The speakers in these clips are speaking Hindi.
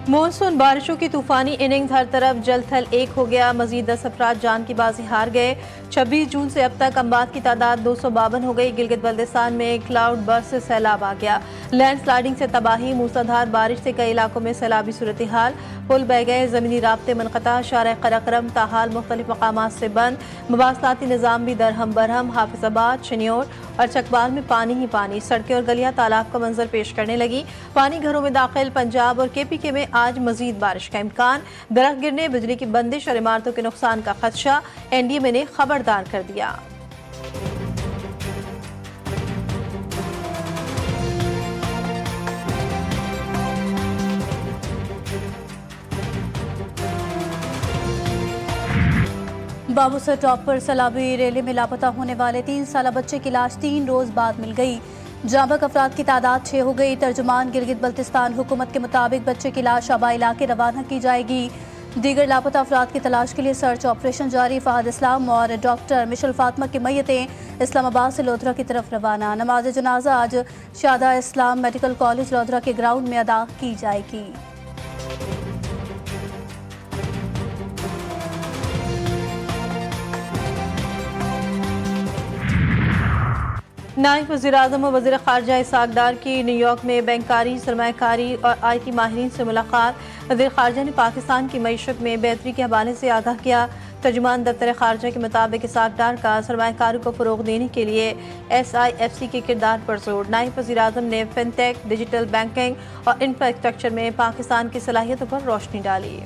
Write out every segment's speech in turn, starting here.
मानसून बारिशों की तूफानी इनिंग्स हर तरफ जल थल एक हो गया। मजीद 10 अफराद जान की बाजी हार गए। 26 जून से अब तक अमवात की तादाद 252 हो गई। गिलगित बल्दिस्तान में क्लाउड बर्स्ट से सैलाब आ गया। लैंड स्लाइडिंग से तबाही, मूसलाधार बारिश से कई इलाकों में सैलाबी सूरत हाल। पुल बह गए, जमीनी राब्ते मुनक़ता, शारा करकरम ताहाल मुख्तलिफ मकामात से बंद। मवासलाती निज़ाम भी दरहम बरहम। हाफिजाबाद, शनियोर और चकबाल में पानी ही पानी। सड़कें और गलियां तालाब का मंजर पेश करने लगी। पानी घरों में दाखिल। पंजाब और KPK में आज मजीद बारिश का इम्कान। दरख्त गिरने, बिजली की बंदिश और इमारतों के नुकसान का खदशा। NDMA ने खबरदार कर दिया। बाबूसर टॉप पर सैलाबी रैली में लापता होने वाले 3 साला बच्चे की लाश 3 रोज बाद मिल गई। जांबक अफराद की तादाद 6 हो गई। तर्जुमान गिलगित बल्तिस्तान हुकूमत के मुताबिक बच्चे की लाश आबा इलाके रवाना की जाएगी। दीगर लापता अफराद की तलाश के लिए सर्च ऑपरेशन जारी। फहद इस्लाम और डॉक्टर मिशल फातिमा की मैयतें इस्लामाबाद से लोधरा की तरफ रवाना। नमाज जनाजा आज शादा इस्लाम मेडिकल कॉलेज लोधरा के ग्राउंड में अदा की जाएगी। नायब वज़ीर-ए-आज़म और वज़ीर ख़ारजा इसहाक़ डार की न्यूयॉर्क में बैंकारी, सरमायाकारी और IT माहिरीन से मुलाकात। वज़ीर ख़ारजा ने पाकिस्तान की मईशत में बेहतरी के हवाले से आगाह किया। तर्जुमान दफ्तर ख़ारजा के मुताबिक इसहाक़ डार का सरमायाकारी को फ़रोग़ देने के लिए SIFC के किरदार पर जोर। नायब वज़ीर-ए-आज़म ने फिनटेक, डिजिटल बैंकिंग और इंफ्रास्ट्रक्चर में पाकिस्तान की सलाहियतों पर रोशनी डाली।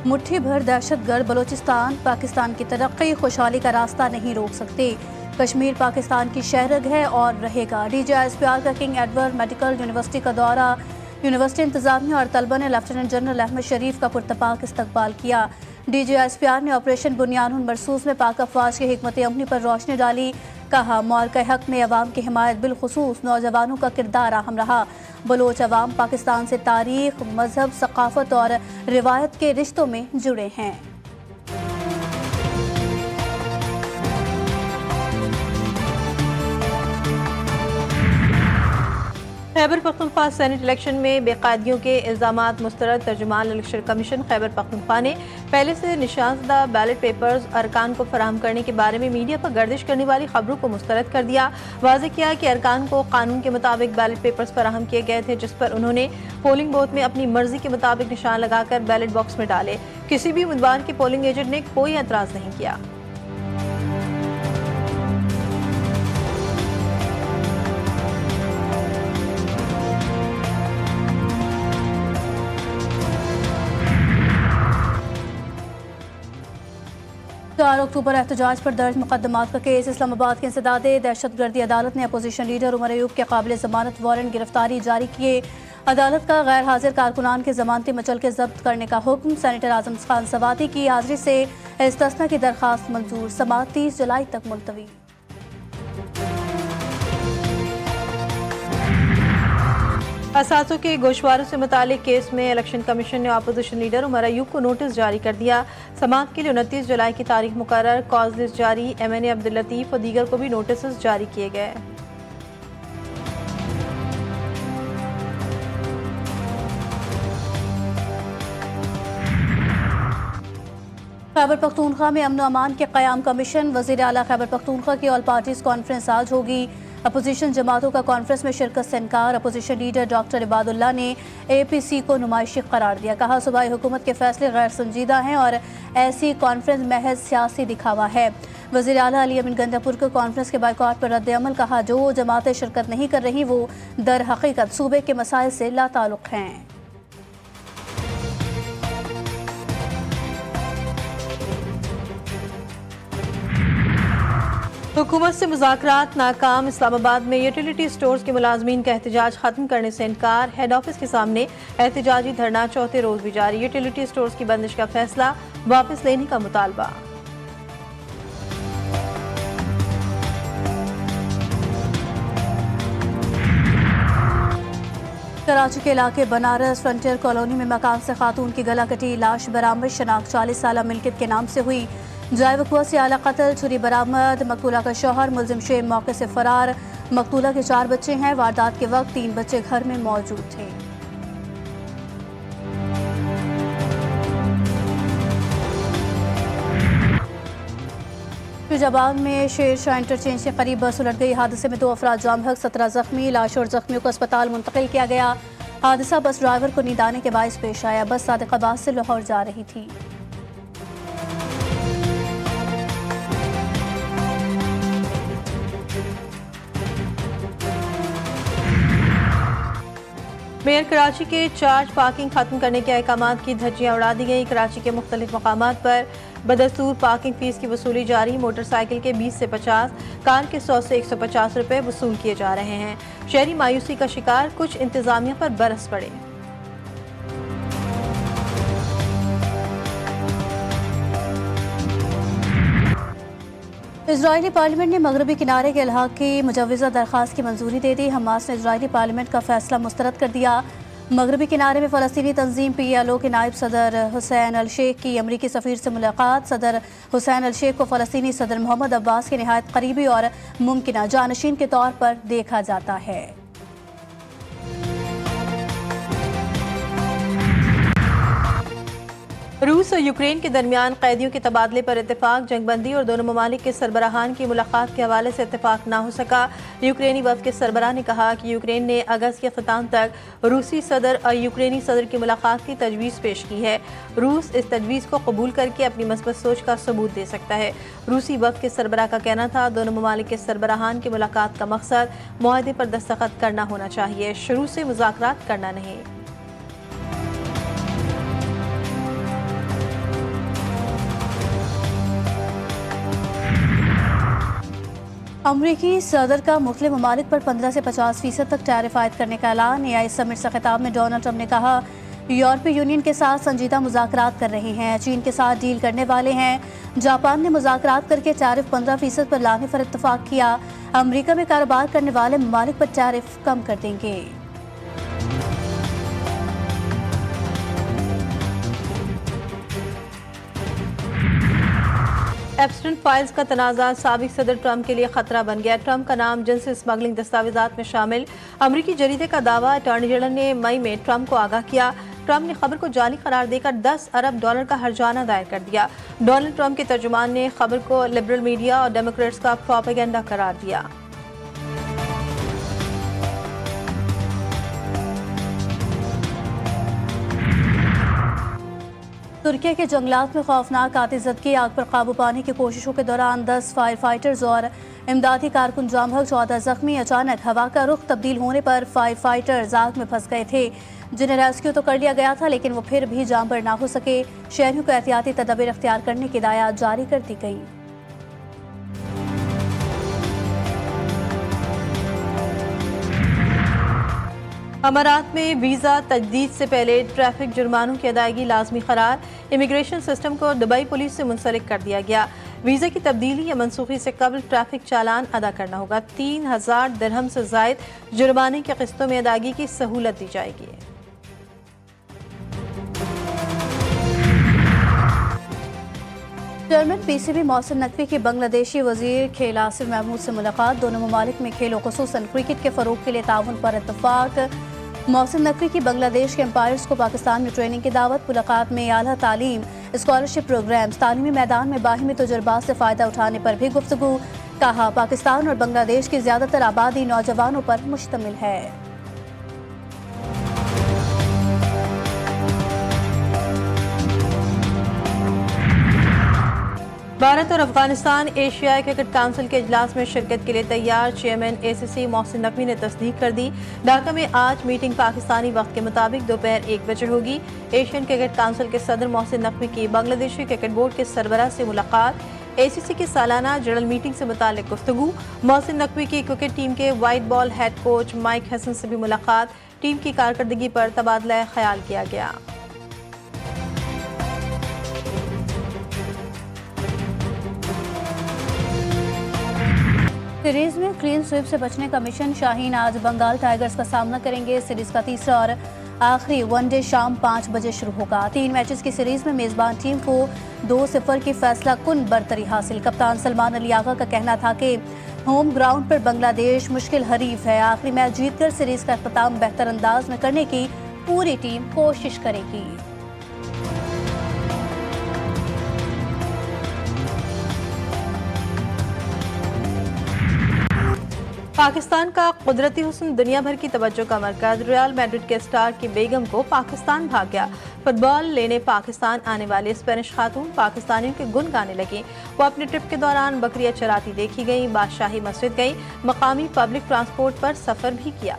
मुट्ठी भर दहशतगर्द बलोचिस्तान पाकिस्तान की तरक्की खुशहाली का रास्ता नहीं रोक सकते। कश्मीर पाकिस्तान की शहरग है और रहेगा। DGISPR का किंग एडवर्ड मेडिकल यूनिवर्सिटी का दौरा। यूनिवर्सिटी इंतजामिया और तलबा ने लेफ्टिनेंट जनरल अहमद शरीफ का पुरतपाक इस्तकबाल किया। DGISPR ने ऑपरेशन बुनियानुल मरसूस में पाक अफवाज की हिकमत अमली पर रोशनी डाली। कहा, मौलका हक में अवाम की हिमायत बिलखुसूस नौजवानों का किरदार अहम रहा। बलोच अवाम पाकिस्तान से तारीख, मजहब, सकाफत और रिवायत के रिश्तों में जुड़े हैं। खैबर पख्तूनख्वा सेनेट इलेक्शन में बेकायदगियों के इल्जामात मुस्तरद। तर्जुमान इलेक्शन कमीशन खैबर पख्तूनख्वा ने पहले से निशानदा बैलेट पेपर्स अरकान को फराहम करने के बारे में मीडिया पर गर्दिश करने वाली खबरों को मुस्तरद कर दिया। वाज़ेह किया कि अरकान को कानून के मुताबिक बैलेट पेपर्स फराहम किए गए थे, जिस पर उन्होंने पोलिंग बूथ में अपनी मर्जी के मुताबिक निशान लगाकर बैलेट बॉक्स में डाले। किसी भी उम्मीदवार के पोलिंग एजेंट ने कोई एतराज़ नहीं किया। अक्टूबर एहतजाज पर दर्ज मुकदमात का केस। इस्लामाबाद की इंसदादे दहशतगर्दी अदालत ने अपोजिशन लीडर उमर अयूब के काबिल जमानत वारंट गिरफ्तारी जारी किए। अदालत का गैर हाजिर कारकुनान के जमानती मचल के जब्त करने का हुक्म। सेनेटर आजम खान सवाती की हाजिरी से इस्तिस्ना की दरखास्त मंजूर। समाअत 30 जुलाई तक मुलतवी। असासों के गोशवारों से मुतालिक केस में इलेक्शन कमीशन ने अपोजिशन लीडर उमर अयूब को नोटिस जारी कर दिया। समाअत के लिए 29 जुलाई की तारीख मुकर्रर। कॉज लिस्ट जारी। MNA अब्दुल लतीफ और दीगर को भी नोटिस जारी किए गए। खैबर पख्तूनख्वा में अमन अमान के क़याम कमीशन। वज़ीर आला खैबर पख्तूनख्वा की ऑल पार्टीज कॉन्फ्रेंस आज होगी। अपोजिशन जमातों का कॉन्फ्रेंस में शिरकत से इनकार। अपोजिशन लीडर डॉक्टर इबादुल्ला ने APC को नुमाइशी करार दिया। कहा, सूबाई हुकूमत के फैसले गैर संजीदा हैं और ऐसी कॉन्फ्रेंस महज सियासी दिखावा है। वज़ीर आला अली अमीन गंडापुर को कॉन्फ्रेंस के बायकॉट पर रद्द-ए-अमल। कहा, जो जमातें शिरकत नहीं कर रही वो दर हकीकत सूबे के मसाइल से लाताल्लुक़ हैं। हुकूमत से मुज़ाकरात नाकाम। इस्लामाबाद में यूटिलिटी स्टोर्स के मुलाजमीन का एहतजाज खत्म करने से इनकार। हेड ऑफिस के सामने एहतजाजी धरना चौथे रोज भी जारी। यूटिलिटी स्टोर्स की बंदिश का फैसला वापस लेने का मुतालबा। कराची के इलाके बनारस फ्रंटियर कॉलोनी में मकान से खातून की गला कटी लाश बरामद। शनाख्त 40 साल मिल्कियत के नाम से हुई। जाए वक़्वा से आला कत्ल, छुरी बरामद, मकतूला का शौहर मुलजिम शेम मौके से फरार। मकतूला के 4 बच्चे हैं। वारदात के वक्त 3 बच्चे घर में मौजूद थे। फिरोजाबाद में शेरशाह इंटरचेंज के करीब बस उलट गई। हादसे में 2 अफराद जाम हक, 17 जख्मी। लाश और जख्मियों को अस्पताल मुंतकिल किया गया। हादसा बस ड्राइवर को नींद आने के बायस पेश आया। बस सादिकाबाद से लाहौर जा रही थी। मेयर कराची के चार्ज पार्किंग खत्म करने के अहकामात की धज्जियां उड़ा दी गई। कराची के मुख्तलिफ मकामात पर बदस्तूर पार्किंग फीस की वसूली जारी। मोटरसाइकिल के 20 से 50, कार के 100 से 150 रुपए वसूल किए जा रहे हैं। शहरी मायूसी का शिकार, कुछ इंतजामिया पर बरस पड़े। इजरायली पार्लियामेंट ने मगरबी किनारे के इलाक़े की मुजव्वज़ा दरख्वास्त की मंजूरी दे दी। हमास ने इजरायली पार्लियामेंट का फैसला मुस्तरद कर दिया। मगरबी किनारे में फ़लस्तीनी तंजीम PLO के नायब सदर हुसैन अल शेख की अमरीकी सफ़ीर से मुलाकात। सदर हुसैन अल शेख को फ़लस्तीनी सदर मोहम्मद अब्बास के नहायत करीबी और मुमकिन जानशीन के तौर पर देखा जाता है। रूस और यूक्रेन के दरमियान कैदियों के तबादले पर इत्तेफाक। जंगबंदी और दोनों ममालिक के सरबराहान की मुलाकात के हवाले से इत्तेफाक ना हो सका। यूक्रेनी वफ़द के सरबराह ने कहा कि यूक्रेन ने अगस्त के ख़िताम तक रूसी सदर और यूक्रेनी सदर की मुलाकात की तजवीज़ पेश की है। रूस इस तजवीज़ को कबूल करके अपनी मस्बत सोच का सबूत दे सकता है। रूसी वफ़द के सरबराह का कहना था, दोनों ममालिक के सरबराहान की मुलाकात का मकसद मुआहदे पर दस्तखत करना होना चाहिए, शुरू से मुज़ाकरात करना नहीं। अमरीकी सदर का मुख्तलिफ ममालिक पर 15 से 50% तक टैरिफ आयद करने का ऐलान। AI समिट से खिताब में डोनाल्ड ट्रंप ने कहा, यूरोपीय यूनियन के साथ संजीदा मुज़ाकरात कर रहे हैं, चीन के साथ डील करने वाले हैं। जापान ने मुज़ाकरात करके टैरिफ 15% पर लाने पर इत्तफाक किया। अमरीका में कारोबार करने वाले ममालिक पर टैरिफ कम कर देंगे। एप्स्टाइन फाइल्स का तनाज़ा साबिक सदर ट्रंप के लिए खतरा बन गया। ट्रंप का नाम जिनसी स्मगलिंग दस्तावेजात में शामिल। अमरीकी जरीदे का दावा, अटॉर्नी जनरल ने मई में ट्रंप को आगाह किया। ट्रंप ने खबर को जाली करार देकर $10 अरब का हर्जाना दायर कर दिया। डोनाल्ड ट्रंप के तर्जुमान ने खबर को लिबरल मीडिया और डेमोक्रेट्स का प्रोपेगेंडा करार दिया। तुर्की के जंगलात में खौफनाक आतिशबाजी आग पर काबू पाने की कोशिशों के दौरान 10 फायर फाइटर्स और इमदादी कारकुन जाम हक, 14 जख्मी। अचानक हवा का रुख तब्दील होने पर फायर फाइटर्स आग में फंस गए थे, जिन्हें रेस्क्यू तो कर लिया गया था, लेकिन वो फिर भी जाम पर ना हो सके। शहरियों को एहतियाती तदबीर अख्तियार करने की हिदायत जारी कर दी गई। अमारात में वीज़ा तजदीद से पहले ट्रैफिक जुर्मानों की अदायगी लाजमी करार। इमिग्रेशन सिस्टम को दुबई पुलिस से मुंसलिक कर दिया गया। वीज़ा की तब्दीली या मनसूखी से कबल ट्रैफिक चालान अदा करना होगा। 3000 दिरहम से जायद जुर्माने की किस्तों में अदायगी की सहूलत दी जाएगी। चेयरमैन PCB मोहसिन नकवी की बांग्लादेशी वजीर खेल आसिफ महमूद से मुलाकात। दोनों ममालिक में खेलों खुसूसन क्रिकेट के फरोग के लिए ताउन पर इत्तफाक। मोहसिन नकवी की बांग्लादेश के एम्पायर्स को पाकिस्तान में ट्रेनिंग की दावत। मुलाकात में आला तालीम, स्कॉलरशिप प्रोग्राम्स, तालीमी मैदान में बाहिमी तजुर्बात से फ़ायदा उठाने पर भी गुफ्तगू। कहा, पाकिस्तान और बांग्लादेश की ज़्यादातर आबादी नौजवानों पर मुश्तमिल है। भारत और अफगानिस्तान एशियाई क्रिकेट काउंसिल के इजलास में शिरकत के लिए तैयार। चेयरमैन ACC मोहसिन नकवी ने तस्दीक कर दी। ढाका में आज मीटिंग पाकिस्तानी वक्त के मुताबिक दोपहर 1 बजे होगी। एशियन क्रिकेट काउंसिल के सदर मोहसिन नकवी की बांग्लादेशी क्रिकेट बोर्ड के सरबराह से मुलाकात। ACC की सालाना जनरल मीटिंग से मुतालिक गुफ्तगू। मोहसिन नकवी की क्रिकेट टीम के white ball head coach Mike Hesson से भी मुलाकात। टीम की कारकर्दगी पर तबादला ख्याल किया गया। सीरीज में क्लीन स्वीप से बचने का मिशन। शाहीन आज बंगाल टाइगर्स का सामना करेंगे। सीरीज का तीसरा और आखिरी वनडे शाम 5 बजे शुरू होगा। 3 मैचेस की सीरीज में मेजबान टीम को 2-0 की फैसला कुन बरतरी हासिल। कप्तान सलमान अली आगा का कहना था कि होम ग्राउंड पर बांग्लादेश मुश्किल हरीफ है। आखिरी मैच जीतकर सीरीज का अख्ताम बेहतर अंदाज में करने की पूरी टीम कोशिश करेगी। पाकिस्तान का कुदरती हुस्न दुनिया भर की तवज्जो का मरकज। रियल मैड्रिड के स्टार की बेगम को पाकिस्तान भाग गया। फुटबॉल लेने पाकिस्तान आने वाली स्पेनिश खातून पाकिस्तानियों के गुन गाने लगी। वो अपने ट्रिप के दौरान बकरियां चराती देखी गई, बादशाही मस्जिद गई, मकामी पब्लिक ट्रांसपोर्ट पर सफर भी किया।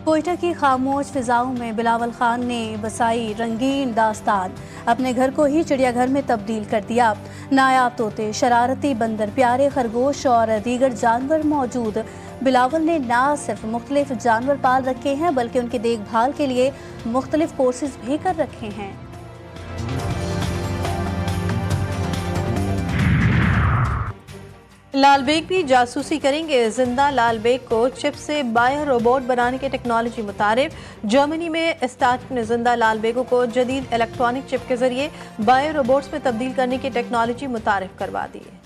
कोयटा की खामोश फिजाओं में बिलावल खान ने बसाई रंगीन दास्तान। अपने घर को ही चिड़ियाघर में तब्दील कर दिया। नायाब तोते, शरारती बंदर, प्यारे खरगोश और दीगर जानवर मौजूद। बिलावल ने ना सिर्फ मुख्तलिफ जानवर पाल रखे हैं बल्कि उनकी देखभाल के लिए मुख्तलिफ कोर्सेज भी कर रखे हैं। लालबेग भी जासूसी करेंगे। जिंदा लालबेग को चिप से बायो रोबोट बनाने की टेक्नोलॉजी मुतारिफ। जर्मनी में स्टार्ट ने जिंदा लालबेगों को जदीद इलेक्ट्रॉनिक चिप के जरिए बायो रोबोट्स में तब्दील करने की टेक्नोलॉजी मुतारिफ करवा दी है।